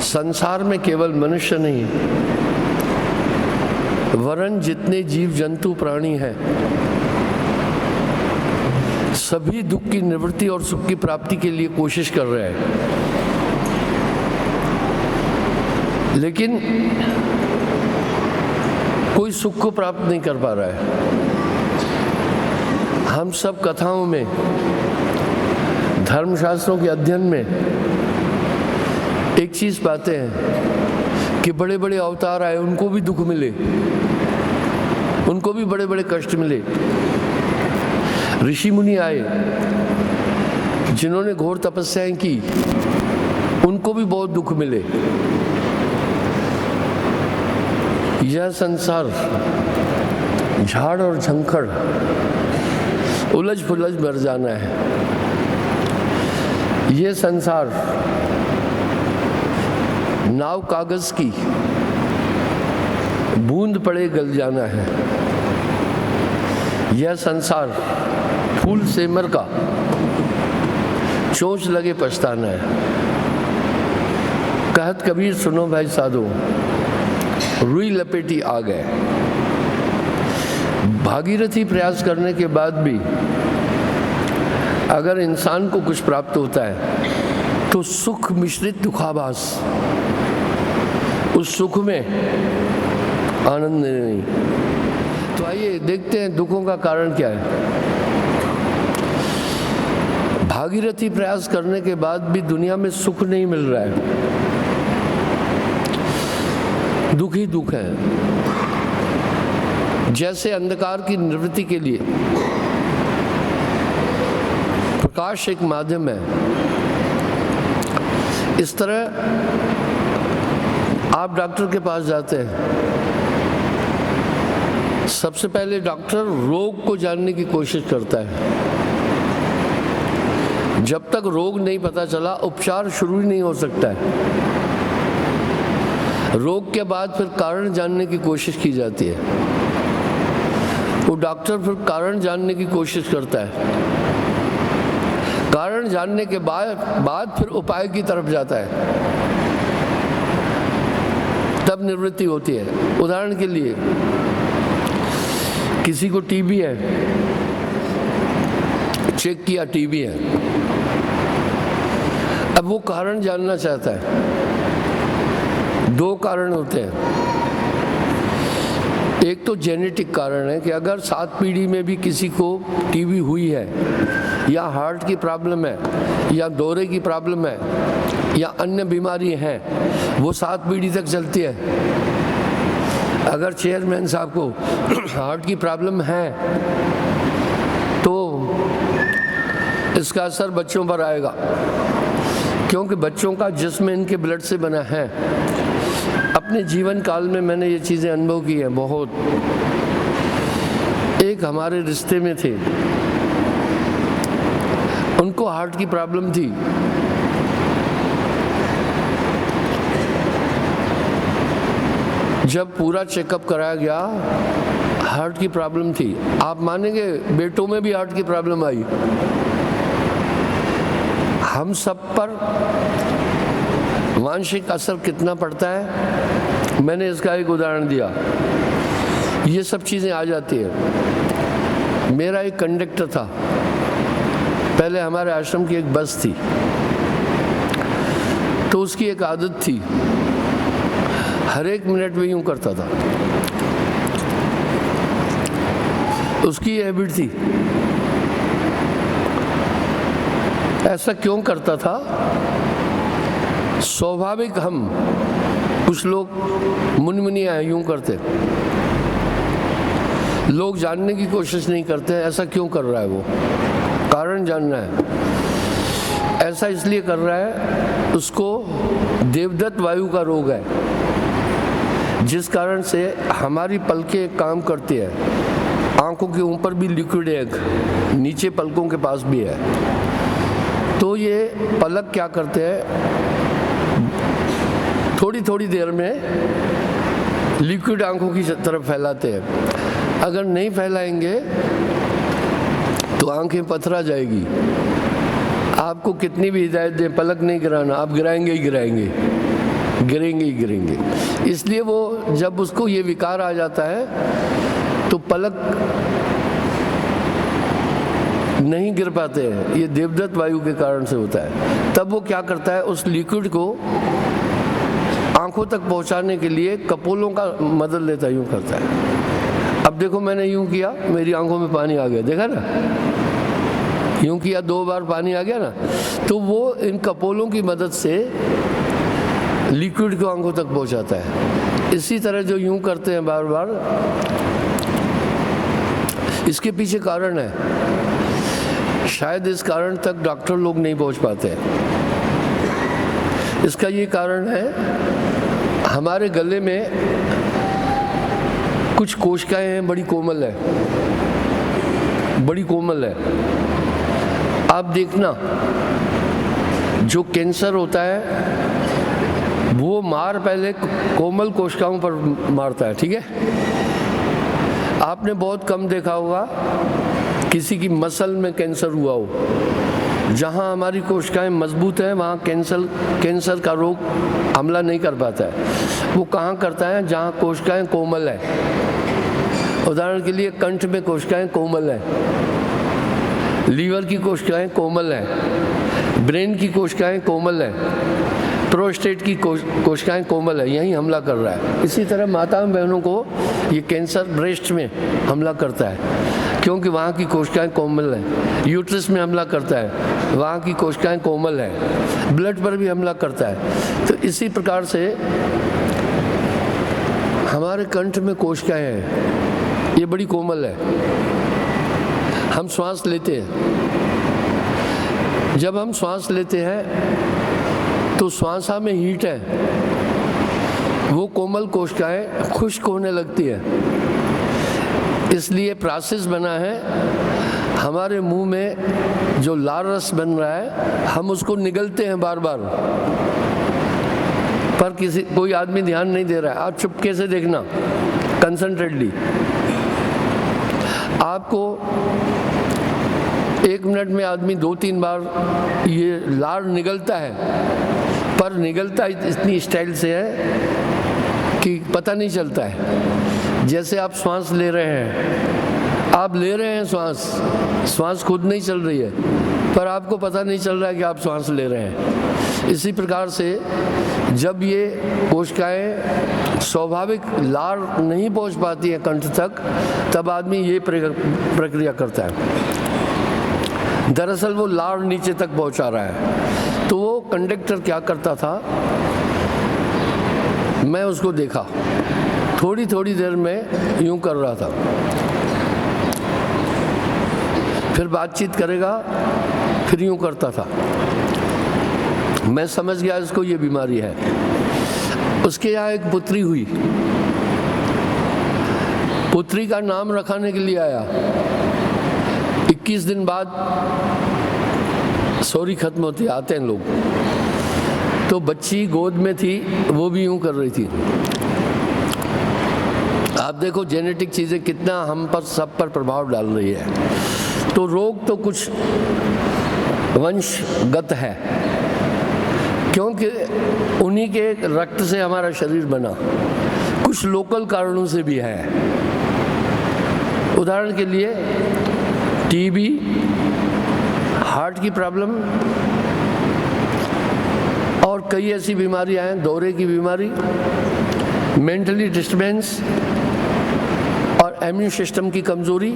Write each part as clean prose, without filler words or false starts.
संसार में केवल मनुष्य नहीं वरन जितने जीव जंतु प्राणी हैं सभी दुख की निवृत्ति और सुख की प्राप्ति के लिए कोशिश कर रहे हैं, लेकिन कोई सुख को प्राप्त नहीं कर पा रहा है। हम सब कथाओं में, धर्मशास्त्रों के अध्ययन में एक चीज पाते हैं कि बड़े बड़े अवतार आए, उनको भी दुख मिले, उनको भी बड़े बड़े कष्ट मिले। ऋषि मुनि आए जिन्होंने घोर तपस्याएं की, उनको भी बहुत दुख मिले। यह संसार झाड़ और झंखड़, उलझ पुलझ मर जाना है। यह संसार नाव कागज की, बूंद पड़े गल जाना है। यह संसार फूल सेमर का, चोंच लगे पछताना है। कहत कबीर सुनो भाई साधो, रुई लपेटी आ गए। भागीरथी प्रयास करने के बाद भी अगर इंसान को कुछ प्राप्त होता है तो सुख मिश्रित दुखाभास, उस सुख में आनंद नहीं। तो आइए देखते हैं दुखों का कारण क्या है। भागीरथी प्रयास करने के बाद भी दुनिया में सुख नहीं मिल रहा है, दुख ही दुख है। जैसे अंधकार की निवृत्ति के लिए प्रकाश एक माध्यम है, इस तरह आप डॉक्टर के पास जाते हैं, सबसे पहले डॉक्टर रोग को जानने की कोशिश करता है। जब तक रोग नहीं पता चला उपचार शुरू ही नहीं हो सकता है। रोग के बाद फिर कारण जानने की कोशिश की जाती है। वो डॉक्टर फिर कारण जानने की कोशिश करता है। कारण जानने के बाद फिर उपाय की तरफ जाता है, तब निवृत्ति होती है। उदाहरण के लिए किसी को टीबी है, चेक किया टीबी है, अब वो कारण जानना चाहता है। दो कारण होते हैं, एक तो जेनेटिक कारण है कि अगर 7 पीढ़ी में भी किसी को टीबी हुई है, या हार्ट की प्रॉब्लम है, या दौरे की प्रॉब्लम है, या अन्य बीमारी है, वो 7 पीढ़ी तक चलती है। अगर चेयरमैन साहब को हार्ट की प्रॉब्लम है तो इसका असर बच्चों पर आएगा, क्योंकि बच्चों का जिस्म इनके ब्लड से बना है। अपने जीवन काल में मैंने ये चीज़ें अनुभव की हैं बहुत। एक हमारे रिश्ते में थे, उनको हार्ट की प्रॉब्लम थी। जब पूरा चेकअप कराया गया, हार्ट की प्रॉब्लम थी। आप मानेंगे बेटों में भी हार्ट की प्रॉब्लम आई। हम सब पर मानसिक असर कितना पड़ता है, मैंने इसका एक उदाहरण दिया। ये सब चीज़ें आ जाती है। मेरा एक कंडक्टर था, पहले हमारे आश्रम की एक बस थी, तो उसकी एक आदत थी, हर एक मिनट में यूं करता था। उसकी ये हैबिट थी। ऐसा क्यों करता था? स्वाभाविक हम कुछ लोग मुनमुनिया यूं करते, लोग जानने की कोशिश नहीं करते ऐसा क्यों कर रहा है, वो कारण जानना है। ऐसा इसलिए कर रहा है, उसको देवदत्त वायु का रोग है, जिस कारण से हमारी पलकें काम करती है। आंखों के ऊपर भी लिक्विड एग, नीचे पलकों के पास भी है। तो ये पलक क्या करते हैं, थोड़ी थोड़ी देर में लिक्विड आंखों की तरफ फैलाते हैं। अगर नहीं फैलाएंगे तो आंखें पथरा जाएगी। आपको कितनी भी हिदायत दें, पलक नहीं गिराना, आप गिराएंगे ही गिराएंगे। गिरेंगे ही गिरेंगे। इसलिए वो जब उसको ये विकार आ जाता है तो पलक नहीं गिर पाते हैं, ये देवदत्त वायु के कारण से होता है। तब वो क्या करता है, उस लिक्विड को आंखों तक पहुंचाने के लिए कपोलों का मदद लेता है, यूं करता है। अब देखो मैंने यूं किया, मेरी आंखों में पानी आ गया, देखा ना, यूं किया 2 बार पानी आ गया ना, तो वो इन कपोलों की मदद से लिक्विड को आंखों तक पहुंचाता है। इसी तरह जो यूं करते हैं बार बार, इसके पीछे कारण है, शायद इस कारण तक डॉक्टर लोग नहीं पहुंच पाते हैं। इसका ये कारण है, हमारे गले में कुछ कोशिकाएं हैं, बड़ी कोमल है, बड़ी कोमल है। आप देखना, जो कैंसर होता है वो मार पहले कोमल कोशिकाओं पर मारता है, ठीक है। आपने बहुत कम देखा होगा किसी की मसल में कैंसर हुआ हो। जहाँ हमारी कोशिकाएं मजबूत हैं वहाँ कैंसर का रोग हमला नहीं कर पाता है। वो कहाँ करता है, जहाँ कोशिकाएं कोमल है। उदाहरण के लिए कंठ में कोशिकाएं कोमल है, लीवर की कोशिकाएं कोमल है, ब्रेन की कोशिकाएं कोमल है, प्रोस्टेट की कोशिकाएं कोमल है, यही हमला कर रहा है। इसी तरह माता बहनों को ये कैंसर ब्रेस्ट में हमला करता है, क्योंकि वहाँ की कोशिकाएं कोमल हैं। यूट्रस में हमला करता है, वहाँ की कोशिकाएं कोमल है। ब्लड पर भी हमला करता है। तो इसी प्रकार से हमारे कंठ में कोशिकाएं हैं, ये बड़ी कोमल है। हम श्वास लेते हैं, जब हम श्वास लेते हैं तो श्वासा में हीट है, वो कोमल कोशिकाएं खुश्क होने लगती है। इसलिए प्रोसेस बना है, हमारे मुंह में जो लाल रस बन रहा है हम उसको निगलते हैं बार बार, पर कोई आदमी ध्यान नहीं दे रहा है। आप चुपके से देखना, कंसंट्रेटली, आपको 1 मिनट में आदमी 2-3 बार ये लार निगलता है, पर निगलता इतनी स्टाइल से है कि पता नहीं चलता है। जैसे आप श्वास ले रहे हैं, आप ले रहे हैं श्वास खुद नहीं चल रही है, पर आपको पता नहीं चल रहा है कि आप श्वास ले रहे हैं। इसी प्रकार से जब ये कोशिकाएं स्वाभाविक लार नहीं पहुंच पाती हैं कंठ तक, तब आदमी ये प्रक्रिया करता है। दरअसल वो लार नीचे तक पहुंचा रहा है। तो वो कंडक्टर क्या करता था, मैं उसको देखा, थोड़ी थोड़ी देर में यूं कर रहा था, फिर बातचीत करेगा, फिर यूं करता था। मैं समझ गया इसको ये बीमारी है। उसके यहाँ एक पुत्री हुई, पुत्री का नाम रखाने के लिए आया। 21 दिन बाद सॉरी खत्म होती, आते हैं लोग। तो बच्ची गोद में थी, वो भी यूं कर रही थी। आप देखो जेनेटिक चीजें कितना हम पर सब पर प्रभाव डाल रही है। तो रोग तो कुछ वंशगत है, क्योंकि उन्हीं के रक्त से हमारा शरीर बना। कुछ लोकल कारणों से भी है। उदाहरण के लिए टीबी, हार्ट की प्रॉब्लम और कई ऐसी बीमारियां हैं, दौरे की बीमारी, मेंटली डिस्टर्बेंस और इम्यून सिस्टम की कमजोरी,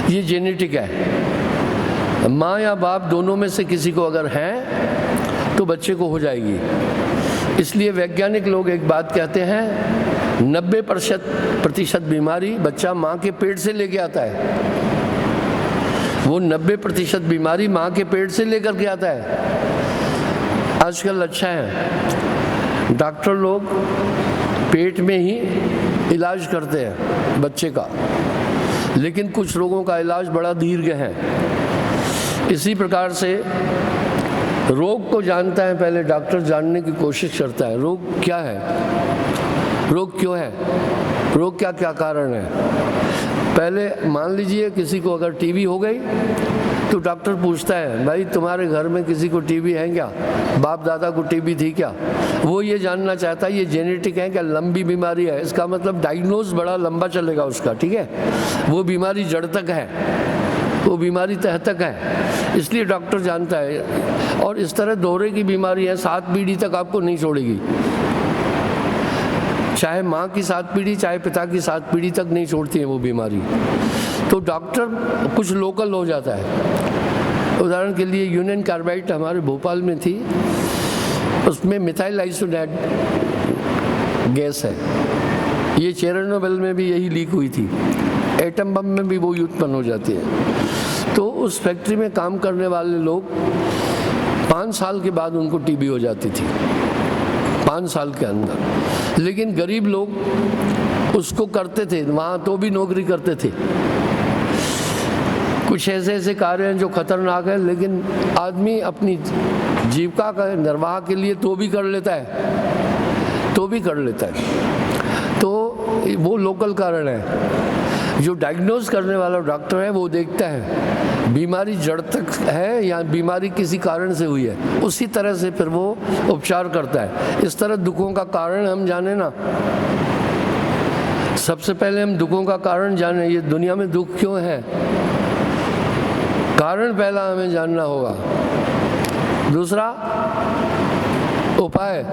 ये जेनेटिक है। माँ या बाप दोनों में से किसी को अगर है तो बच्चे को हो जाएगी। इसलिए वैज्ञानिक लोग एक बात कहते हैं, 90% बीमारी बच्चा माँ के पेट से लेके आता है। वो 90% बीमारी माँ के पेट से लेकर के आता है। आजकल अच्छा है, डॉक्टर लोग पेट में ही इलाज करते हैं बच्चे का, लेकिन कुछ रोगों का इलाज बड़ा दीर्घ है। इसी प्रकार से रोग को जानता है पहले डॉक्टर, जानने की कोशिश करता है रोग क्या है, रोग क्यों है, रोग क्या क्या कारण है। पहले मान लीजिए किसी को अगर टीबी हो गई तो डॉक्टर पूछता है, भाई तुम्हारे घर में किसी को टीबी है क्या, बाप दादा को टीबी थी क्या? वो ये जानना चाहता है ये जेनेटिक है क्या, लंबी बीमारी है, इसका मतलब डायग्नोज बड़ा लंबा चलेगा उसका, ठीक है। वो बीमारी जड़ तक है, वो बीमारी तह तक है, इसलिए डॉक्टर जानता है। और इस तरह दोहरे की बीमारी है, 7 पीढ़ी तक आपको नहीं छोड़ेगी, चाहे माँ की 7 पीढ़ी चाहे पिता की 7 पीढ़ी तक नहीं छोड़ती है वो बीमारी। तो डॉक्टर कुछ लोकल हो जाता है। उदाहरण के लिए यूनियन कार्बाइड हमारे भोपाल में थी, उसमें मिथाइल आइसोनेट गैस है, ये चेरनोबिल में भी यही लीक हुई थी, एटम बम में भी वो उत्पन्न हो जाती है। तो उस फैक्ट्री में काम करने वाले लोग 5 साल के बाद उनको टीबी हो जाती थी, 5 साल के अंदर। लेकिन गरीब लोग उसको करते थे वहाँ, तो भी नौकरी करते थे। कुछ ऐसे ऐसे कार्य हैं जो खतरनाक है, लेकिन आदमी अपनी जीविका का निर्वाह के लिए तो भी कर लेता है, तो भी कर लेता है। तो वो लोकल कारण है। जो डायग्नोज करने वाला डॉक्टर है वो देखता है बीमारी जड़ तक है या बीमारी किसी कारण से हुई है, उसी तरह से फिर वो उपचार करता है। इस तरह दुखों का कारण हम जाने ना, सबसे पहले हम दुखों का कारण जाने, ये दुनिया में दुख क्यों है, कारण पहला हमें जानना होगा। दूसरा उपाय।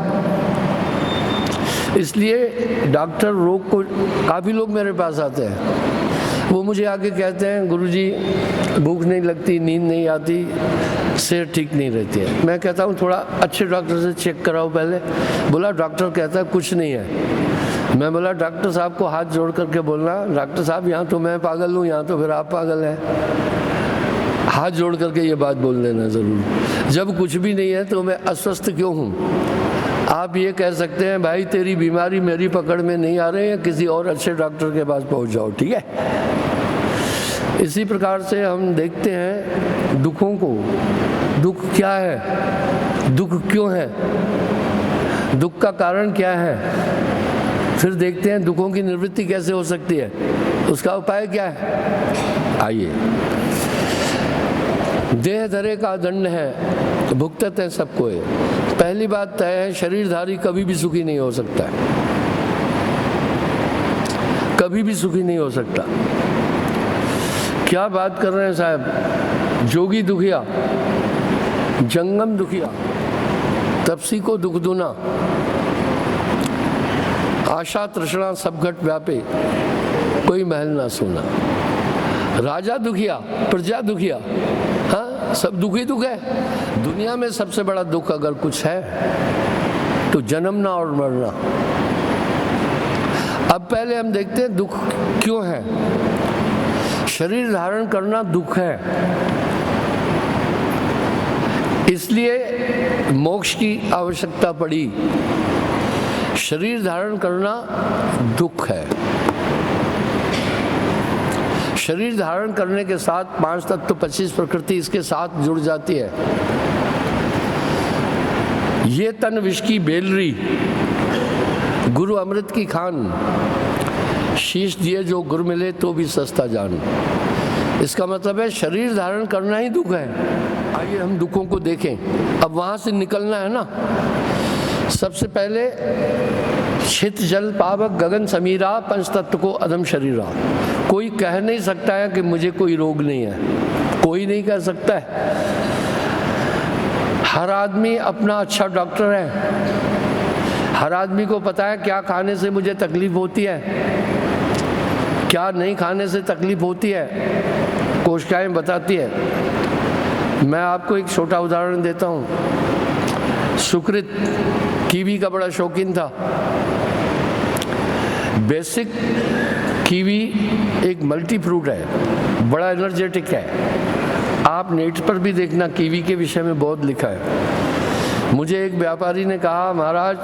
इसलिए डॉक्टर रोग को, काफ़ी लोग मेरे पास आते हैं, वो मुझे आके कहते हैं गुरुजी भूख नहीं लगती, नींद नहीं आती, सेहत ठीक नहीं रहती है। मैं कहता हूँ थोड़ा अच्छे डॉक्टर से चेक कराओ पहले। बोला डॉक्टर कहता है कुछ नहीं है। मैं बोला डॉक्टर साहब को हाथ जोड़ करके बोलना, डॉक्टर साहब यहाँ तो मैं पागल हूँ, यहाँ तो फिर आप पागल हैं, हाथ जोड़ करके ये बात बोल देना ज़रूर। जब कुछ भी नहीं है तो मैं अस्वस्थ क्यों हूँ? आप ये कह सकते हैं भाई तेरी बीमारी मेरी पकड़ में नहीं आ रही है, किसी और अच्छे डॉक्टर के पास पहुँच जाओ, ठीक है। इसी प्रकार से हम देखते हैं दुखों को, दुख क्या है, दुख क्यों है, दुख का कारण क्या है, फिर देखते हैं दुखों की निवृत्ति कैसे हो सकती है, उसका उपाय क्या है। आइए, देह धरे का दंड है, भुगतते हैं सबको। पहली बात तय है, शरीरधारी कभी भी सुखी नहीं हो सकता, कभी भी सुखी नहीं हो सकता। क्या बात कर रहे हैं साहब, जोगी दुखिया, जंगम दुखिया, तपसी को दुख दूना, आशा तृष्णा सब घट व्यापे, कोई महल ना सोना। राजा दुखिया, प्रजा दुखिया, हाँ सब दुखी दुख है। दुनिया में सबसे बड़ा दुख अगर कुछ है तो जन्मना और मरना। अब पहले हम देखते हैं दुख क्यों है। शरीर धारण करना दुख है, इसलिए मोक्ष की आवश्यकता पड़ी। शरीर धारण करना दुख है। शरीर धारण करने के साथ 5 तत्व 25 प्रकृति इसके साथ जुड़ जाती है। ये तन विष की बेलरी, गुरु अमृत की खान, शीश दिए जो गुरु मिले तो भी सस्ता जान। इसका मतलब है शरीर धारण करना ही दुख है। आइए हम दुखों को देखें। अब वहां से निकलना है ना। सबसे पहले छित जल पावक गगन समीरा, पंच तत्व को अधम शरीरा। कोई कह नहीं सकता है कि मुझे कोई रोग नहीं है, कोई नहीं कह सकता है। हर आदमी अपना अच्छा डॉक्टर है। हर आदमी को पता है क्या खाने से मुझे तकलीफ होती है, क्या नहीं खाने से तकलीफ होती है, कोशिकाएं बताती है। मैं आपको एक छोटा उदाहरण देता हूँ। सुकृत कीवी का बड़ा शौकीन था। बेसिक कीवी एक मल्टी फ्रूट है, बड़ा एनर्जेटिक है। आप नेट पर भी देखना, कीवी के विषय में बहुत लिखा है। मुझे एक व्यापारी ने कहा महाराज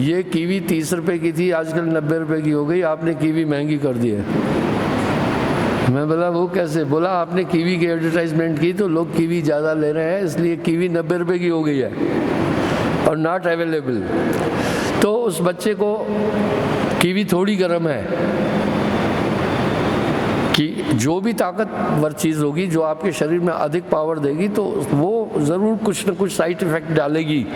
ये कीवी 30 रुपए की थी, आजकल 90 रुपए की हो गई, आपने कीवी महंगी कर दी है। मैं बोला वो कैसे? बोला आपने कीवी की एडवर्टाइजमेंट की तो लोग कीवी ज़्यादा ले रहे हैं, इसलिए कीवी 90 रुपए की हो गई है और नॉट अवेलेबल। तो उस बच्चे को कीवी थोड़ी गर्म है, कि जो भी ताकतवर चीज़ होगी जो आपके शरीर में अधिक पावर देगी तो वो ज़रूर कुछ न कुछ साइड इफ़ेक्ट डालेगी।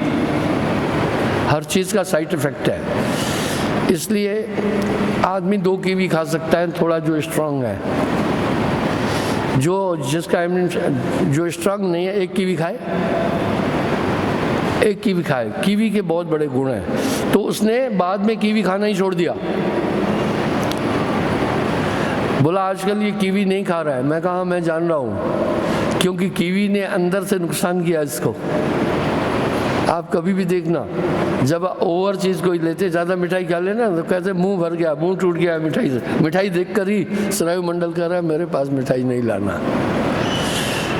हर चीज़ का साइड इफ़ेक्ट है। इसलिए आदमी 2 कीवी खा सकता है, थोड़ा जो स्ट्रांग है। जिसका इम्यून जो स्ट्रांग नहीं है 1 कीवी खाए, 1 कीवी खाए। कीवी के बहुत बड़े गुण हैं। तो उसने बाद में कीवी खाना ही छोड़ दिया, बोला आजकल ये कीवी नहीं खा रहा है। मैं कहा मैं जान रहा हूँ, क्योंकि कीवी ने अंदर से नुकसान किया इसको। आप कभी भी देखना, जब ओवर चीज़ कोई लेते, ज़्यादा मिठाई खा लेना तो कहते मुंह भर गया, मुंह टूट गया मिठाई से। मिठाई देख कर ही स्नायु मंडल कह रहा है मेरे पास मिठाई नहीं लाना।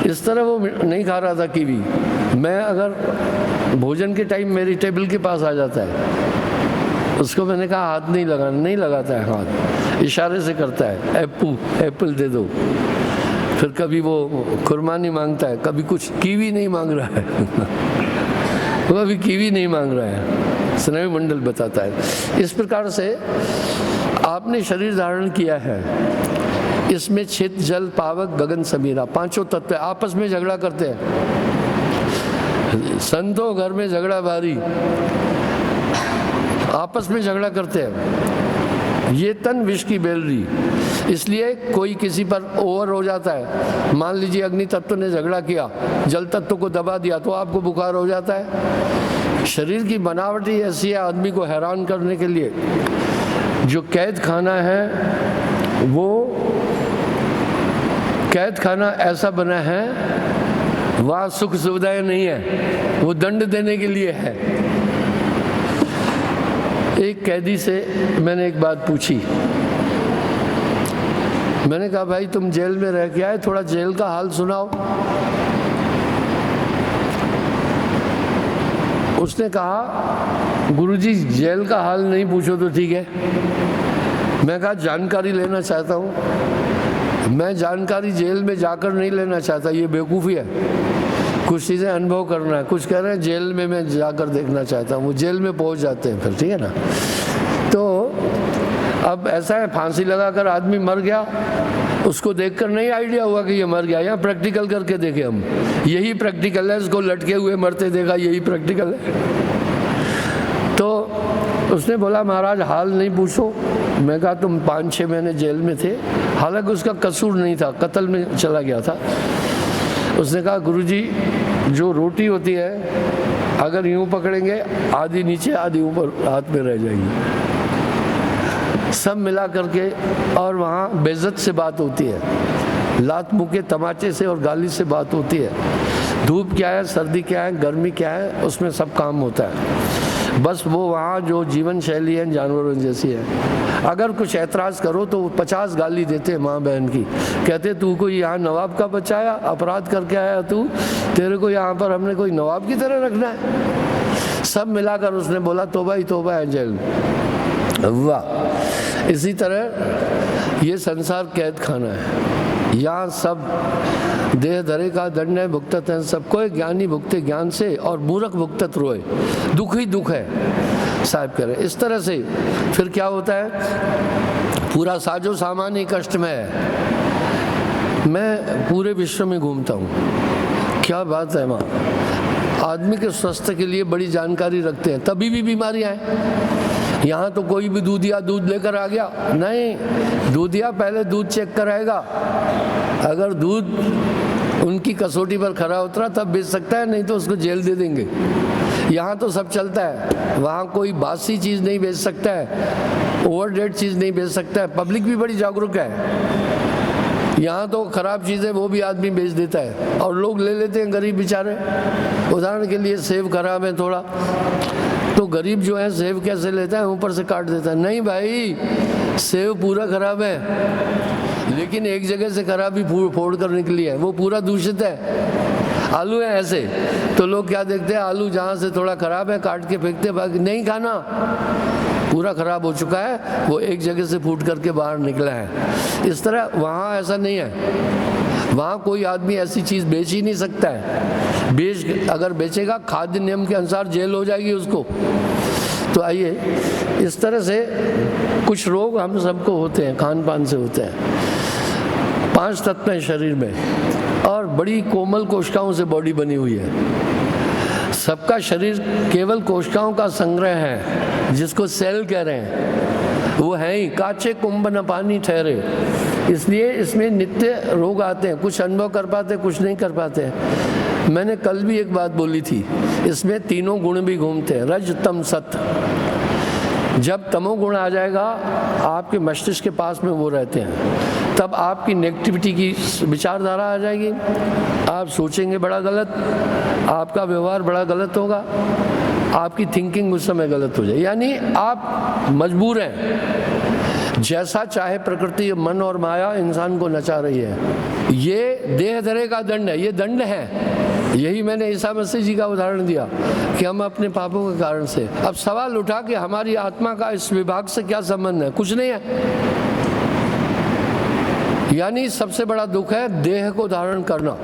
इस तरह वो नहीं खा रहा था कीवी। मैं अगर भोजन के टाइम मेरी टेबल के पास आ जाता है, उसको मैंने कहा हाथ नहीं लगाना, नहीं लगाता है हाथ, इशारे से करता है एप्पल दे दो। फिर कभी वो खुरमा नहीं मांगता है, कभी कुछ कीवी नहीं मांग रहा है वो अभी कीवी नहीं मांग रहा है, स्नायु मंडल बताता है। इस प्रकार से आपने शरीर धारण किया है, इसमें छित जल पावक गगन समीरा 5 तत्व आपस में झगड़ा करते हैं। संतों घर में झगड़ा भारी, आपस में झगड़ा करते हैं। ये तन विष की बेलरी, इसलिए कोई किसी पर ओवर हो जाता है। मान लीजिए अग्नि तत्व ने झगड़ा किया, जल तत्व को दबा दिया तो आपको बुखार हो जाता है। शरीर की बनावट ही ऐसी है आदमी को हैरान करने के लिए। जो कैद खाना है, वो कैद खाना ऐसा बना है, वहाँ सुख सुविधाएं नहीं है, वो दंड देने के लिए है। एक कैदी से मैंने एक बात पूछी, मैंने कहा भाई तुम जेल में रह के आए, थोड़ा जेल का हाल सुनाओ। उसने कहा गुरुजी जेल का हाल नहीं पूछो तो ठीक है। मैं कहा जानकारी लेना चाहता हूँ। मैं जानकारी जेल में जाकर नहीं लेना चाहता, ये बेवकूफ़ी है। कुछ चीज़ें अनुभव करना है। कुछ कह रहे हैं जेल में मैं जाकर देखना चाहता हूँ, वो जेल में पहुँच जाते हैं फिर, ठीक है ना। तो अब ऐसा है, फांसी लगाकर आदमी मर गया, उसको देखकर नहीं आइडिया हुआ कि ये मर गया। यहाँ प्रैक्टिकल करके देखे हम, यही प्रैक्टिकल है। इसको लटके हुए मरते देखा, यही प्रैक्टिकल है। तो उसने बोला महाराज हाल नहीं पूछो। मैं कहा तुम 5-6 महीने जेल में थे, हालांकि उसका कसूर नहीं था, कत्ल में चला गया था। उसने कहा गुरुजी जो रोटी होती है अगर यूं पकड़ेंगे आधी नीचे आधी ऊपर हाथ में रह जाएगी, सब मिला करके। और वहाँ बेइज्जत से बात होती है, लात मुँह के तमाचे से और गाली से बात होती है। धूप क्या है, सर्दी क्या है, गर्मी क्या है, उसमें सब काम होता है। बस वो वहाँ जो जीवन शैली है जानवरों जैसी है। अगर कुछ ऐतराज़ करो तो 50 गाली देते हैं माँ बहन की। कहते तू कोई यहाँ नवाब का बच्चा आया, अपराध करके आया तू, तेरे को यहाँ पर हमने कोई नवाब की तरह रखना है। सब मिलाकर उसने बोला तौबा ही तौबा है जेल में। वाह। इसी तरह ये संसार कैद खाना है, यहाँ सब देह धरे का दंड है, भुगतत है सब। कोई ज्ञानी भुगते ज्ञान से और मूर्ख भुगतत रोए। दुख ही दुख है साहब कह रहे। इस तरह से फिर क्या होता है, पूरा साजो सामान ही कष्ट में है। मैं पूरे विश्व में घूमता हूँ, क्या बात है। वहाँ आदमी के स्वास्थ्य के लिए बड़ी जानकारी रखते हैं, तभी भी बीमारियाँ हैं। यहाँ तो कोई भी दूधिया दूध लेकर आ गया, नहीं, दूधिया पहले दूध चेक कराएगा। अगर दूध उनकी कसौटी पर खरा उतरा तब बेच सकता है, नहीं तो उसको जेल दे देंगे। यहाँ तो सब चलता है, वहाँ कोई बासी चीज़ नहीं बेच सकता है, ओवरडेट चीज़ नहीं बेच सकता है। पब्लिक भी बड़ी जागरूक है। यहाँ तो खराब चीज़ें वो भी आदमी बेच देता है और लोग ले लेते हैं, गरीब बेचारे। उदाहरण के लिए सेब खराब है थोड़ा, तो गरीब जो है सेब कैसे लेता है, ऊपर से काट देता है। नहीं भाई, सेब पूरा खराब है, लेकिन एक जगह से खराबी फोड़ कर निकली है, वो पूरा दूषित है। आलू है ऐसे, तो लोग क्या देखते हैं, आलू जहाँ से थोड़ा खराब है काट के फेंकते, बाकी नहीं खाना, पूरा खराब हो चुका है, वो एक जगह से फूट करके बाहर निकला है। इस तरह वहाँ ऐसा नहीं है। वहाँ कोई आदमी ऐसी चीज़ बेच ही नहीं सकता है। अगर बेचेगा खाद्य नियम के अनुसार जेल हो जाएगी उसको। तो आइए, इस तरह से कुछ रोग हम सबको होते हैं, खान पान से होते हैं। 5 तत्व हैं शरीर में और बड़ी कोमल कोशिकाओं से बॉडी बनी हुई है। सबका शरीर केवल कोशिकाओं का संग्रह है, जिसको सेल कह रहे हैं। वो है ही काचे कुंभ न पानी ठहरे, इसलिए इसमें नित्य रोग आते हैं। कुछ अनुभव कर पाते, कुछ नहीं कर पाते। मैंने कल भी एक बात बोली थी, इसमें तीनों गुण भी घूमते हैं, रज तम सत्य। जब तमोगुण आ जाएगा आपके मस्तिष्क के पास में वो रहते हैं, तब आपकी नेगेटिविटी की विचारधारा आ जाएगी। आप सोचेंगे बड़ा गलत, आपका व्यवहार बड़ा गलत होगा, आपकी थिंकिंग उस समय गलत हो जाए। यानी आप मजबूर हैं, जैसा चाहे प्रकृति, मन और माया इंसान को नचा रही है। ये देह धरे का दंड है, ये दंड है। यही मैंने ईसा मसीह जी का उदाहरण दिया कि हम अपने पापों के कारण से। अब सवाल उठा कि हमारी आत्मा का इस विभाग से क्या संबंध है? कुछ नहीं है। यानी सबसे बड़ा दुख है देह को धारण करना।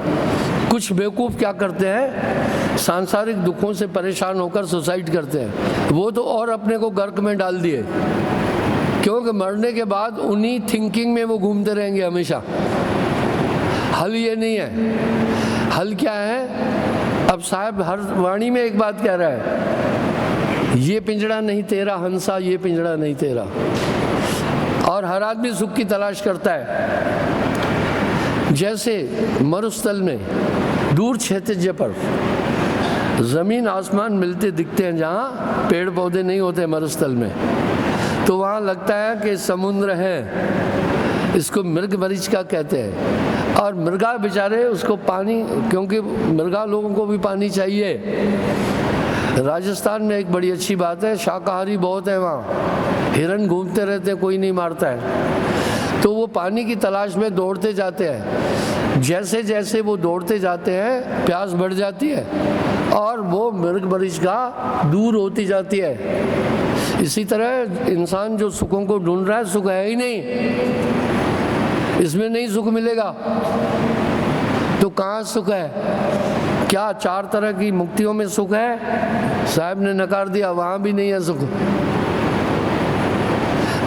कुछ बेवकूफ क्या करते हैं, सांसारिक दुखों से परेशान होकर सुसाइड करते हैं। वो तो और अपने को गर्क में डाल दिए, क्योंकि मरने के बाद उन्हीं थिंकिंग में वो घूमते रहेंगे हमेशा। हल ये नहीं है। हल क्या है? अब साहब हर वाणी में एक बात कह रहा है, ये पिंजड़ा नहीं तेरा हंसा, ये पिंजड़ा नहीं तेरा। और हर आदमी सुख की तलाश करता है। जैसे मरुस्थल में दूर क्षैतिज पर जमीन आसमान मिलते दिखते हैं, जहाँ पेड़ पौधे नहीं होते मरुस्थल में, तो वहाँ लगता है कि समुद्र है। इसको मृग मरीचिका कहते हैं। और मृगा बेचारे उसको पानी, क्योंकि मृगा लोगों को भी पानी चाहिए। राजस्थान में एक बड़ी अच्छी बात है, शाकाहारी बहुत है वहाँ, हिरन घूमते रहते हैं, कोई नहीं मारता है। तो वो पानी की तलाश में दौड़ते जाते हैं। जैसे जैसे वो दौड़ते जाते हैं प्यास बढ़ जाती है और वो मृग मरीचिका दूर होती जाती है। इसी तरह इंसान जो सुखों को ढूंढ रहा है, सुख है ही नहीं, इसमें नहीं सुख मिलेगा। तो कहाँ सुख है? क्या 4 तरह की मुक्तियों में सुख है? साहब ने नकार दिया, वहाँ भी नहीं है सुख।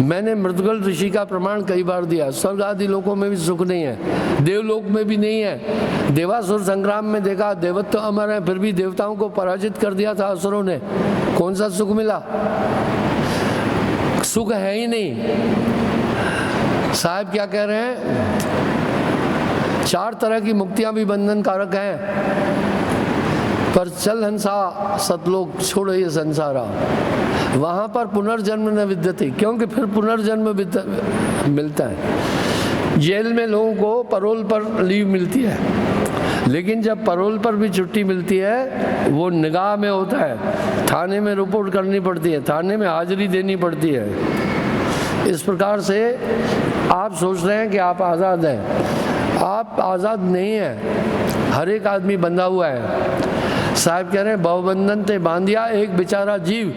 मैंने मृदगल ऋषि का प्रमाण कई बार दिया, स्वर्ग आदि लोकों में भी सुख नहीं है, देवलोक में भी नहीं है। देवासुर संग्राम में देखा, देवत्व अमर है, फिर भी देवताओं को पराजित कर दिया था असुरों ने। कौन सा सुख मिला? सुख है ही नहीं। साहब क्या कह रहे हैं? 4 तरह की मुक्तियां भी बंधन कारक हैं, पर चल हंसा सतलोक छोड़ ये संसारा, वहां पर पुनर्जन्म न विद्यते, क्योंकि फिर पुनर्जन्म मिलता है। जेल में लोगों को पैरोल पर लीव मिलती है, लेकिन जब पैरोल पर भी छुट्टी मिलती है वो निगाह में होता है, थाने में रिपोर्ट करनी पड़ती है, थाने में हाजिरी देनी पड़ती है। इस प्रकार से आप सोच रहे हैं कि आप आज़ाद हैं, आप आज़ाद नहीं हैं। हर एक आदमी बंधा हुआ है। साहब कह रहे हैं बहुबंधन ते बांधिया एक बेचारा जीव,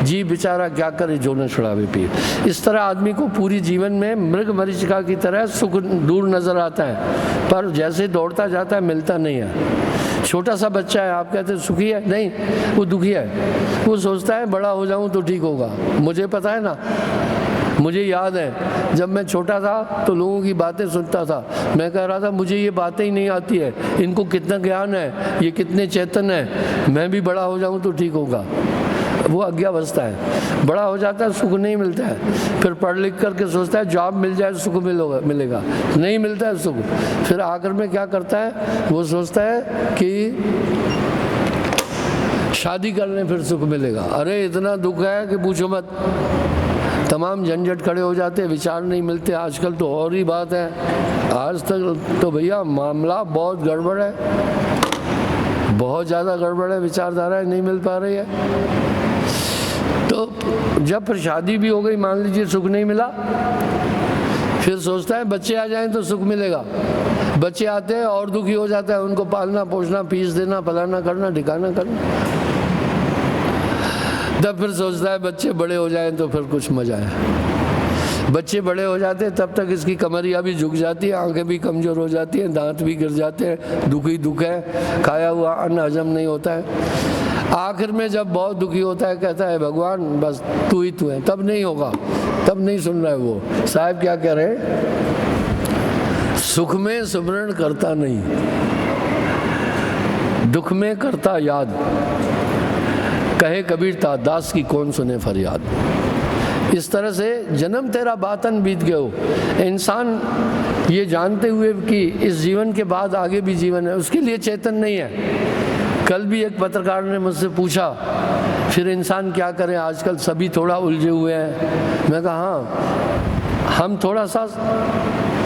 जीव बेचारा क्या करे जो न छुड़ावे पीर। इस तरह आदमी को पूरी जीवन में मृग मरीचिका की तरह सुख दूर नजर आता है, पर जैसे दौड़ता जाता है मिलता नहीं है। छोटा सा बच्चा है, आप कहते हैं सुखी है? नहीं, वो दुखी है। वो सोचता है बड़ा हो जाऊं तो ठीक होगा। मुझे पता है ना, मुझे याद है जब मैं छोटा था तो लोगों की बातें सुनता था, मैं कह रहा था मुझे ये बातें ही नहीं आती है, इनको कितना ज्ञान है, ये कितने चेतन है, मैं भी बड़ा हो जाऊं तो ठीक होगा। वो अज्ञावस्था है। बड़ा हो जाता है सुख नहीं मिलता है, फिर पढ़ लिख करके सोचता है जॉब मिल जाए सुख मिलेगा, नहीं मिलता है सुख। फिर आखिर में क्या करता है, वो सोचता है कि शादी करने फिर सुख मिलेगा। अरे इतना दुख है कि पूछो मत, तमाम झंझट खड़े हो जाते, विचार नहीं मिलते। आजकल तो और ही बात है, आज तक तो भैया मामला बहुत गड़बड़ है, बहुत ज़्यादा गड़बड़ है, विचारधारा नहीं मिल पा रही है। तो जब फिर शादी भी हो गई, मान लीजिए सुख नहीं मिला, फिर सोचता है बच्चे आ जाएं तो सुख मिलेगा। बच्चे आते हैं और दुखी हो जाता है, उनको पालना पोषना, फीस देना, फलाना करना, ठिकाना करना। तब फिर सोचता है बच्चे बड़े हो जाएं तो फिर कुछ मजा है। बच्चे बड़े हो जाते हैं तब तक इसकी कमरिया भी झुक जाती है, आंखें भी कमजोर हो जाती हैं, दांत भी गिर जाते हैं, दुख ही दुख है, खाया हुआ अन्न हजम नहीं होता है। आखिर में जब बहुत दुखी होता है कहता है भगवान बस तू ही तू है, तब नहीं होगा, तब नहीं सुन रहा है वो। साहब क्या कह रहे हैं? सुख में सुमरण करता नहीं, दुख में करता याद, कहे कबीर ता दास की कौन सुने फरियाद। इस तरह से जन्म तेरा बातन बीत गयो, इंसान ये जानते हुए कि इस जीवन के बाद आगे भी जीवन है, उसके लिए चेतन नहीं है। कल भी एक पत्रकार ने मुझसे पूछा फिर इंसान क्या करें, आजकल सभी थोड़ा उलझे हुए हैं। मैं कहा हाँ, हम थोड़ा सा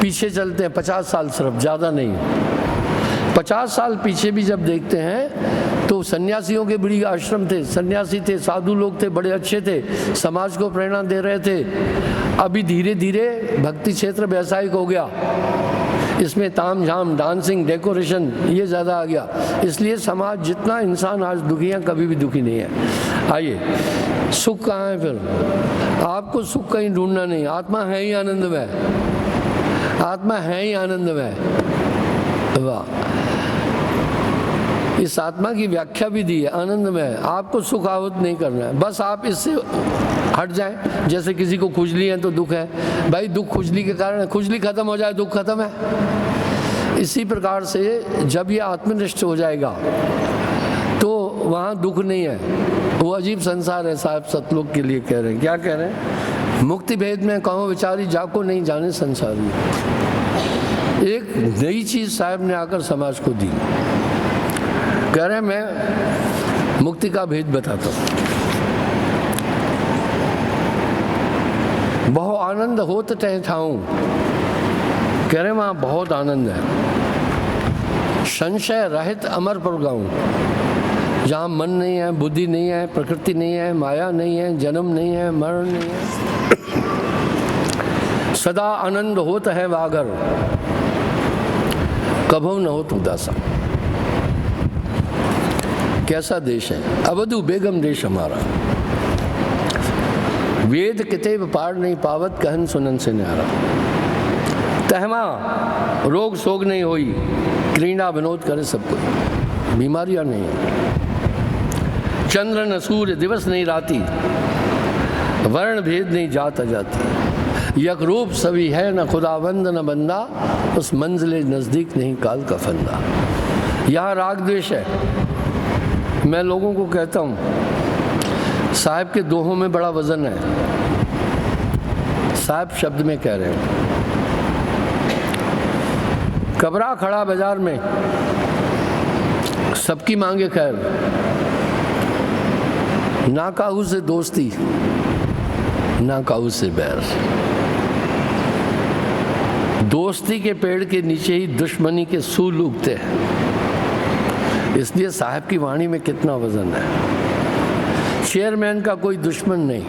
पीछे चलते हैं, 50 साल सिर्फ, ज़्यादा नहीं। 50 साल पीछे भी जब देखते हैं तो सन्यासियों के बड़ी आश्रम थे, सन्यासी थे, साधु लोग थे, बड़े अच्छे थे, समाज को प्रेरणा दे रहे थे। अभी धीरे धीरे भक्ति क्षेत्र व्यावसायिक हो गया, इसमें ताम झाम, डांसिंग, डेकोरेशन ये ज़्यादा आ गया। इसलिए समाज जितना इंसान आज दुखी है, कभी भी दुखी नहीं है। आइए, सुख कहाँ है फिर? आपको सुख कहीं ढूंढना नहीं, आत्मा है ही आनंदमय, आत्मा है ही आनंदमय। वाह, इस आत्मा की व्याख्या भी दी है, आनंदमय। आपको सुख आहूत नहीं करना है, बस आप इससे हट जाएं। जैसे किसी को खुजली है तो दुख है, भाई दुख खुजली के कारण है, खुजली खत्म हो जाए दुख खत्म है। इसी प्रकार से जब ये आत्मनिष्ठ हो जाएगा तो वहाँ दुख नहीं है, वो अजीब संसार है। साहब सतलोक के लिए कह रहे हैं, क्या कह रहे हैं? मुक्ति भेद में कहो विचारी, जाको नहीं जाने संसारी। एक नई चीज साहब ने आकर समाज को दी, कह रहे हैं मैं मुक्ति का भेद बताता हूँ। बहु आनंद होत तह ठाऊं, कह रहे वहाँ बहुत आनंद है। संशय रहित अमर पर गाऊं, जहाँ मन नहीं है, बुद्धि नहीं है, प्रकृति नहीं है, माया नहीं है, जन्म नहीं है, मरण नहीं है, सदा आनंद होत है वागर, कभो न होत उदासा। कैसा देश है, अवधु बेगम देश हमारा। वेद कितेब पार नहीं पावत, कहन सुनन से न्यारा। तहमा रोग सोग नहीं होई, क्रीड़ा विनोद करे सब कोई, बीमारियां नहीं है। चंद्र न सूर्य दिवस नहीं राती, वर्ण भेद नहीं जात अजाती। यक रूप सभी है न खुदाबंद न बंदा, उस मंजिले नजदीक नहीं काल का फंदा। यहाँ राग द्वेष है। मैं लोगों को कहता हूँ साहब के दोहों में बड़ा वजन है। साहब शब्द में कह रहे हैं, कबरा खड़ा बाजार में, सबकी मांगे खैर, ना काहू से दोस्ती ना काहू से बैर। दोस्ती के पेड़ के नीचे ही दुश्मनी के सूल उगते हैं। इसलिए साहब की वाणी में कितना वजन है। चेयरमैन का कोई दुश्मन नहीं।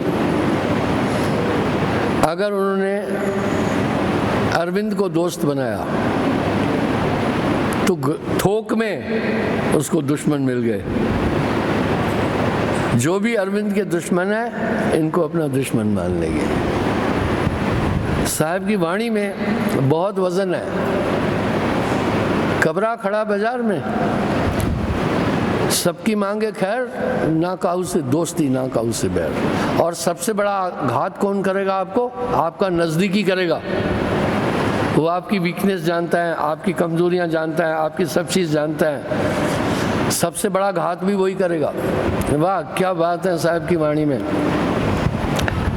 अगर उन्होंने अरविंद को दोस्त बनाया तो थोक में उसको दुश्मन मिल गए। जो भी अरविंद के दुश्मन है, इनको अपना दुश्मन मान लेंगे। साहब की वाणी में बहुत वजन है। कबरा खड़ा बाजार में, सबकी मांगे खैर, ना काहू से दोस्ती ना काहू से बैर। और सबसे बड़ा घात कौन करेगा आपको? आपका नज़दीकी करेगा। वो आपकी वीकनेस जानता है, आपकी कमजोरियां जानता है, आपकी सब चीज़ जानता है। सबसे बड़ा घात भी वही करेगा। वाह, क्या बात है साहब की वाणी में।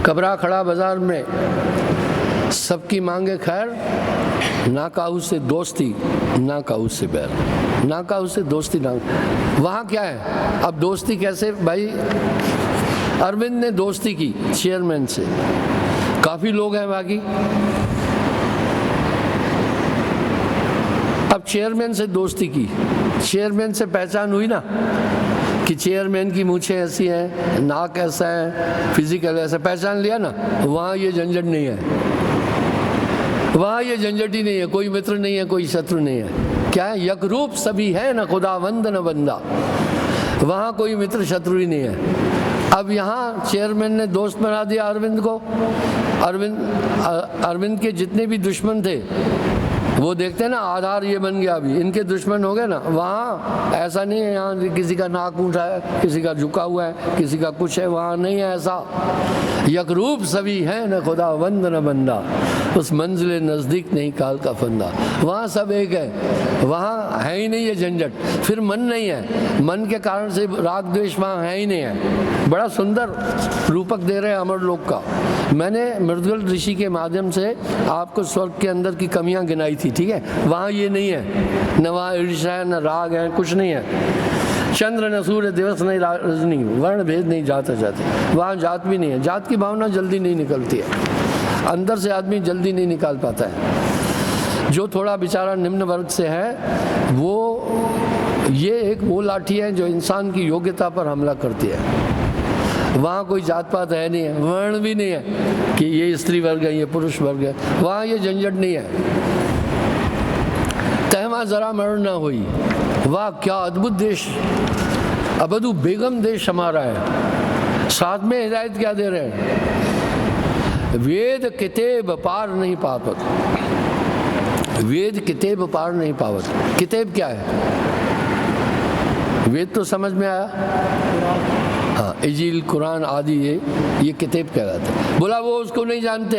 कबरा खड़ा बाजार में, सबकी मांगे खैर, ना काहू से दोस्ती ना काहू से बैर। ना काहू से दोस्ती ना, वहाँ क्या है? अब दोस्ती कैसे भाई? अरविंद ने दोस्ती की चेयरमैन से, काफी लोग हैं बाकी। अब चेयरमैन से दोस्ती की, चेयरमैन से पहचान हुई ना कि चेयरमैन की मूछें ऐसी हैं, नाक ऐसा है, फिजिकल ऐसा, पहचान लिया ना। वहाँ ये झंझट नहीं है, वहाँ ये झंझट ही नहीं है। कोई मित्र नहीं है, कोई शत्रु नहीं है। क्या है? यक रूप सभी है न खुदावंद न बंदा। वहाँ कोई मित्र शत्रु ही नहीं है। अब यहाँ चेयरमैन ने दोस्त बना दिया अरविंद को। अरविंद के जितने भी दुश्मन थे, वो देखते हैं ना, आधार ये बन गया, अभी इनके दुश्मन हो गए ना। वहाँ ऐसा नहीं है, यहाँ किसी का नाक ऊँचा है, किसी का झुका हुआ है, किसी का कुछ है, वहाँ नहीं है ऐसा। यक रूप सभी है न खुदावंद न बंदा। उस मंजिल नज़दीक नहीं काल का फंदा। वहाँ सब एक है, वहाँ है ही नहीं ये झंझट। फिर मन नहीं है, मन के कारण से राग द्वेष वहाँ है ही नहीं है। बड़ा सुंदर रूपक दे रहे हैं अमर लोक का। मैंने मृदगल ऋषि के माध्यम से आपको स्वर्ग के अंदर की कमियां गिनाई थी, ठीक है। वहाँ ये नहीं है, न वहाँ ईर्ष्या है, न राग है, कुछ नहीं है। चंद्र न सूर्य, दिवस नहीं रजनी, वर्ण भेद नहीं, जात जाति। वहाँ जात भी नहीं है। जात की भावना जल्दी नहीं निकलती है, अंदर से आदमी जल्दी नहीं निकाल पाता है। जो थोड़ा बेचारा निम्न वर्ग से है वो, ये एक वो लाठी है जो इंसान की योग्यता पर हमला करती है। वहाँ कोई जात पात है नहीं है, वर्ण भी नहीं है कि ये स्त्री वर्ग है, ये पुरुष वर्ग है। वहाँ ये झंझट नहीं है। तहमा जरा मरण ना हुई, वाह क्या अद्भुत देश, अबदू बेगम देश हमारा है। साथ में हिदायत क्या दे रहे हैं, वेद किताब पार नहीं पावत। वेद किताब पार नहीं पावत। किताब क्या है? वेद तो समझ में आया, हाँ, इंजील कुरान आदि ये किताब कहलाते हैं। बोला वो उसको नहीं जानते।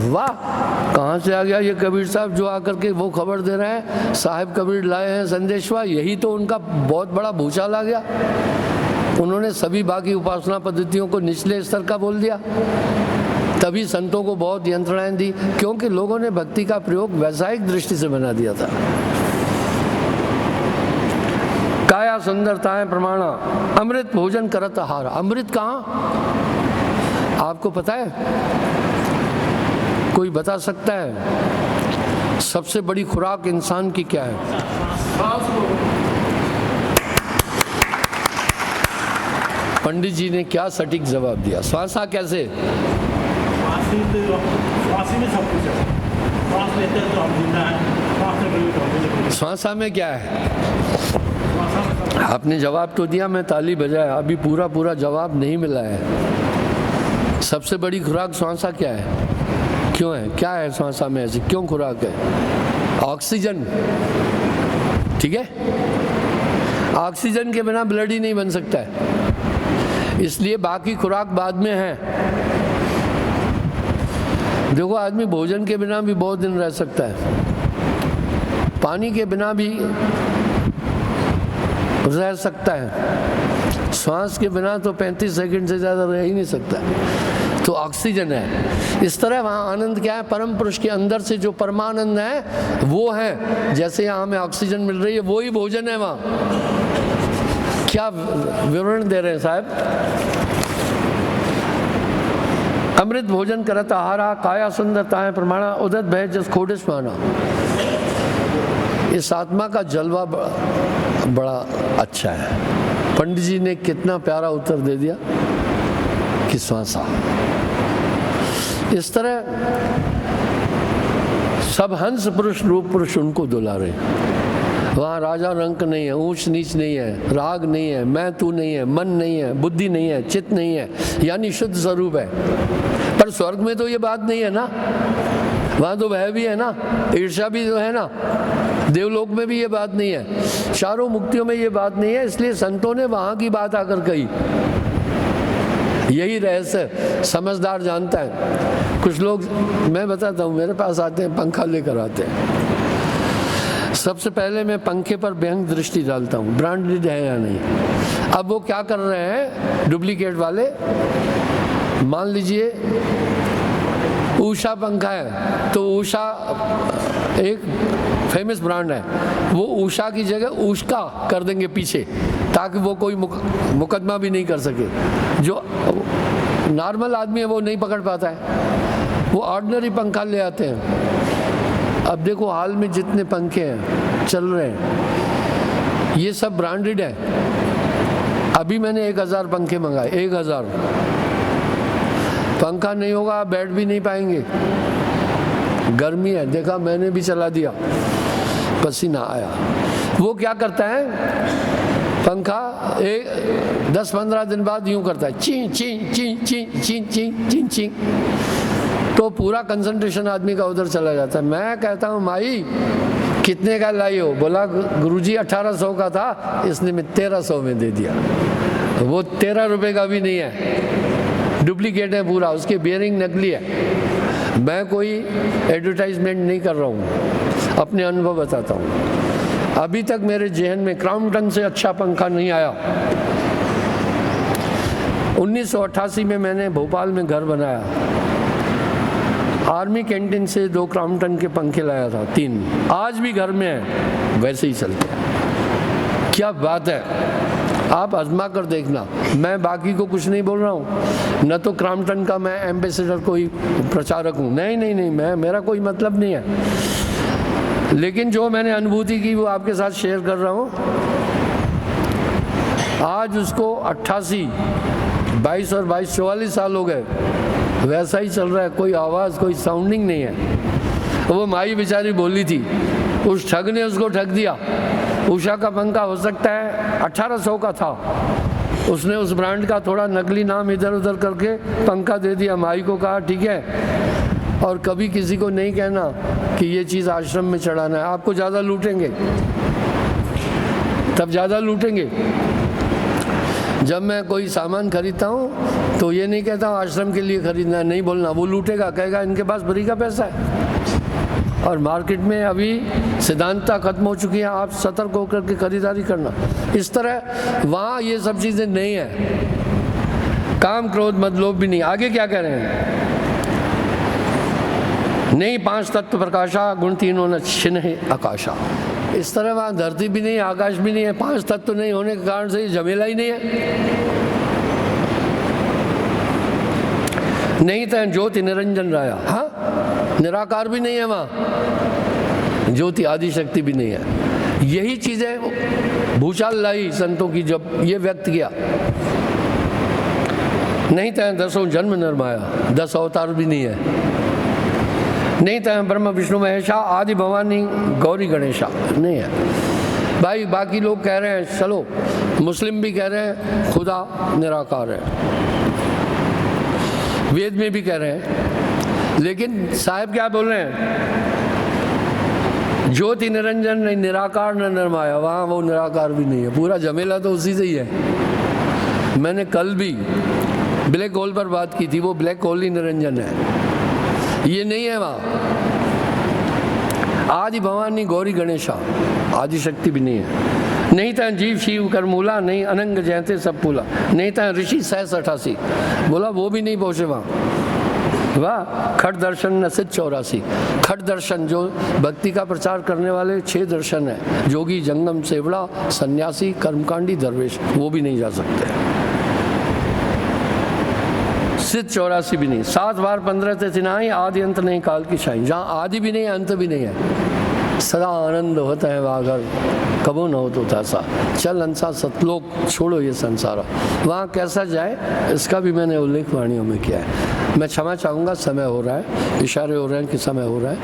वाह, कहाँ से आ गया ये कबीर साहब जो आकर के वो खबर दे रहे हैं, साहिब कबीर लाए हैं संदेशवा। यही तो उनका बहुत बड़ा भूचाल आ गया। उन्होंने सभी बाकी उपासना पद्धतियों को निचले स्तर का बोल दिया, तभी संतों को बहुत यंत्रणाएं दी, क्योंकि लोगों ने भक्ति का प्रयोग वैसायिक दृष्टि से बना दिया था। काया सुंदरताएं प्रमाणा, अमृत भोजन करत आहार। अमृत कहाँ, आपको पता है? कोई बता सकता है सबसे बड़ी खुराक इंसान की क्या है? पंडित जी ने क्या सटीक जवाब दिया। श्वासा कैसे? श्वासा में क्या है? आपने जवाब तो दिया, मैं ताली बजाया, अभी पूरा जवाब नहीं मिला है। सबसे बड़ी खुराक श्वासा क्या है? क्यों है? क्या है श्वासा में ऐसी क्यों खुराक है? ऑक्सीजन, ठीक है। ऑक्सीजन के बिना ब्लड ही नहीं बन सकता है, इसलिए बाकी खुराक बाद में है। देखो आदमी भोजन के बिना भी बहुत दिन रह सकता है, पानी के बिना भी रह सकता है, श्वास के बिना तो 35 सेकंड से ज़्यादा रह ही नहीं सकता। तो ऑक्सीजन है। इस तरह वहाँ आनंद क्या है? परम पुरुष के अंदर से lo परमानंद है वो है। जैसे यहाँ हमें ऑक्सीजन मिल रही है, वो ही भोजन है वहाँ। क्या विवरण दे रहे हैं साहब? अमृत भोजन करत आहारा, काया सुंदरताएं प्रमाणा, उदत भय जस खोडिस माना। इस आत्मा का जलवा बड़ा अच्छा है। पंडित जी ने कितना प्यारा उत्तर दे दिया कि श्वासा। इस तरह सब हंस पुरुष रूप पुरुष उनको दुला रहे। वहाँ राजा रंक नहीं है, ऊंच नीच नहीं है, राग नहीं है, मैं तू नहीं है, मन नहीं है, बुद्धि नहीं है, चित्त नहीं है, यानी शुद्ध स्वरूप है। पर स्वर्ग में तो ये बात नहीं है ना, वहाँ तो वह भी है ना, ईर्ष्या भी तो है ना, देवलोक में भी ये बात नहीं है, चारों मुक्तियों में ये बात नहीं है। इसलिए संतों ने वहाँ की बात आकर कही। यही रहस्य समझदार जानता है। कुछ लोग, मैं बताता हूँ, मेरे पास आते हैं, पंखा लेकर आते हैं। सबसे पहले मैं पंखे पर व्यंग दृष्टि डालता हूँ, ब्रांडेड है या नहीं। अब वो क्या कर रहे हैं डुप्लीकेट वाले, मान लीजिए उषा पंखा है, तो उषा एक फेमस ब्रांड है, वो उषा की जगह उष्का कर देंगे पीछे, ताकि वो कोई मुकदमा भी नहीं कर सके। जो नॉर्मल आदमी है वो नहीं पकड़ पाता है, वो ऑर्डिनरी पंखा ले आते हैं। अब देखो हाल में जितने पंखे हैं चल रहे हैं, ये सब ब्रांडेड है। अभी मैंने 1000 पंखे मंगाए, 1000 पंखा नहीं होगा, आप बैठ भी नहीं पाएंगे, गर्मी है। देखा, मैंने भी चला दिया, पसीना आया। वो क्या करता है पंखा, 10-15 दिन बाद यूं करता है, ची ची ची ची ची ची ची ची, तो पूरा कंसंट्रेशन आदमी का उधर चला जाता है। मैं कहता हूँ माई कितने का लाई हो? बोला गुरुजी 1800 का था, इसने मैं 1300 में दे दिया। वो 13 रुपए का भी नहीं है, डुप्लीकेट है पूरा, उसकी बियरिंग नकली है। मैं कोई एडवर्टाइजमेंट नहीं कर रहा हूँ, अपने अनुभव बताता हूँ। अभी तक मेरे जहन में क्रॉम्पटन से अच्छा पंखा नहीं आया। 1988 में मैंने भोपाल में घर बनाया, आर्मी कैंटीन से 2 क्रॉम्पटन के पंखे लाया था, 3, आज भी घर में है, वैसे ही चलते हैं। क्या बात है, आप आजमा कर देखना। मैं बाकी को कुछ नहीं बोल रहा हूँ, न तो क्रॉम्पटन का मैं एम्बेसडर कोई प्रचारक हूँ, नहीं नहीं नहीं, मेरा कोई मतलब नहीं है, लेकिन जो मैंने अनुभूति की वो आपके साथ शेयर कर रहा हूँ। आज उसको 88, 22 और 22 44 साल हो गए, वैसा ही चल रहा है, कोई आवाज़ कोई साउंडिंग नहीं है। वो माई बेचारी बोली थी, उस ठग ने उसको ठग दिया। उषा का पंखा हो सकता है 1800 का था, उसने उस ब्रांड का थोड़ा नकली नाम इधर उधर करके पंखा दे दिया। माई को कहा ठीक है, और कभी किसी को नहीं कहना कि ये चीज़ आश्रम में चढ़ाना है, आपको ज़्यादा लूटेंगे, तब ज़्यादा लूटेंगे। जब मैं कोई सामान खरीदता हूँ तो ये नहीं कहता हूँ आश्रम के लिए खरीदना है, नहीं बोलना, वो लूटेगा, कहेगा इनके पास फ्री का पैसा है। और मार्केट में अभी सिद्धांतता खत्म हो चुकी है, आप सतर्क होकर के खरीदारी करना। इस तरह वहाँ ये सब चीज़ें नहीं है, काम क्रोध मद लोभ भी नहीं। आगे क्या कह रहे हैं, नहीं 5 तत्व प्रकाशा गुण तीनों न छिन्ह आकाशा। इस तरह वहाँ धरती भी नहीं, आकाश भी नहीं है, 5 तत्व नहीं होने के कारण से ये झमेला ही नहीं है। नहीं तो ज्योति निरंजन राया, हाँ निराकार भी नहीं है वहाँ, ज्योति आदि शक्ति भी नहीं है। यही चीजें भूचाल लाई संतों की जब ये व्यक्त किया। नहीं तो 10 जन्म निर्माया, 10 अवतार भी नहीं है। नहीं तो ब्रह्म विष्णु महेशा आदि भवानी गौरी गणेशा नहीं है। भाई बाकी लोग कह रहे हैं, चलो मुस्लिम भी कह रहे हैं खुदा निराकार है, वेद में भी कह रहे हैं, लेकिन साहब क्या बोल रहे हैं, ज्योति निरंजन नहीं, निराकार न निर्माया, वहाँ वो निराकार भी नहीं है। पूरा झमेला तो उसी से ही है। मैंने कल भी ब्लैक होल पर बात की थी, वो ब्लैक होल ही निरंजन है, ये नहीं है वहाँ। आदि भवानी गौरी गणेशा, आदि शक्ति भी नहीं है। नहीं था जीव शिव कर मूला, नहीं अनंग जयते सब पूला, नहीं था ऋषि 688, बोला वो भी नहीं पहुँचे वहाँ। वाह, खट दर्शन न सिद्ध 84, खट दर्शन जो भक्ति का प्रचार करने वाले 6 दर्शन है, जोगी जंगम सेवड़ा सन्यासी कर्मकांडी दरवेश, वो भी नहीं जा सकते। सिद्ध 84 भी नहीं, 7 बार 15 ते तिनाई, आदि अंत नहीं काल की छाई, जहाँ आदि भी नहीं अंत भी नहीं है, सदा आनंद होता है वागर कबो न हो तो तैसा, चल अंसा सतलोक छोड़ो ये संसार। वहाँ कैसा जाए इसका भी मैंने उल्लेख वाणियों में किया है। मैं क्षमा चाहूँगा, समय हो रहा है, इशारे हो रहे हैं कि समय हो रहा है।